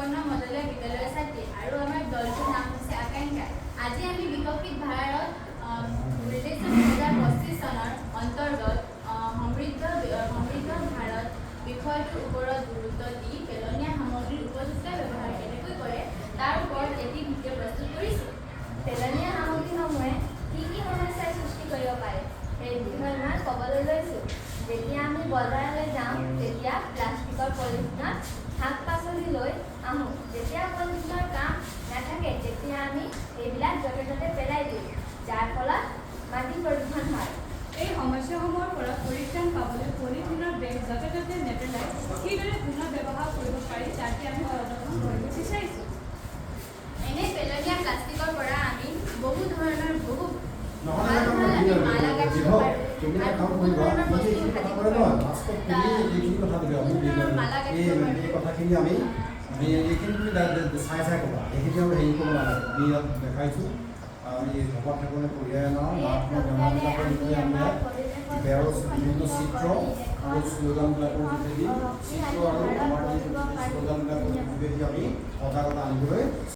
সুবৰ্ণ মডেলৰ বিদ্যালয়ৰ ছাত্ৰী আৰু আমাৰ দলটোৰ নাম হৈছে আকাংক্ষা। আজি আমি বিকশিত ভাৰত 2025 চনৰ অন্তৰ্গত সমৃদ্ধ ভাৰত বিষয়টোৰ ওপৰত গুৰুত্ব দি পেলনীয়া সামগ্ৰীৰ উপযুক্ত ব্যৱহাৰ কেনেকৈ কৰে তাৰ ওপৰত এটি ভিডিঅ' প্ৰস্তুত কৰিছোঁ। পেলনীয়া সামগ্ৰীসমূহে কি সমস্যাৰ সৃষ্টি কৰিব পাৰে সেই বিষয়ে মই ক'বলৈ লৈছোঁ। যেতিয়া আমি বজাৰলৈ যাওঁ তেতিয়া প্লাষ্টিকৰ পলিথিনত শাক পাচলি লৈ আহোঁ। যেতিয়া পলিথিনৰ কাম নাথাকে তেতিয়া আমি সেইবিলাক য'তে ত'তে পেলাই দিওঁ, যাৰ ফলত মাটি প্ৰদূষণ হয়। এই সমস্যাসমূহৰ পৰা পৰিত্ৰাণ পাবলৈ পলিথিনৰ বেগ য'তে ত'তে নেপেলাই কিদৰে পুনৰ ব্যৱহাৰ কৰিব পাৰি তাকে আমি প্ৰদৰ্শন কৰিব বিচাৰিছোঁ। এনে পেলনীয়া প্লাষ্টিকৰ পৰা আমি বহু ধৰণৰ মালা গাঁঠিব পাৰোঁ আৰু বহু ধৰণৰ বস্তু সাজিব পাৰোঁ। মালা গাঁঠিব পাৰোঁ। কথাখিনি আমি এইখিনি তুমি চাই ক'বা, এইখিনি আমি হেৰি কৰিব নালাগে। আমি ইয়াত দেখাইছোঁ আমি ভকত ঠাকুৰে কঢ়িয়াই অনা বেমাৰবিলাকৰ বিষয়ে আমি বেৰৰ বিভিন্ন চিত্ৰ আৰু শ্লোগানবিলাকৰ যোগেদি চিত্ৰ আৰু আমাৰ শ্লোগানবিলাকৰ যোগেদি আমি সজাগতা আনিবলৈ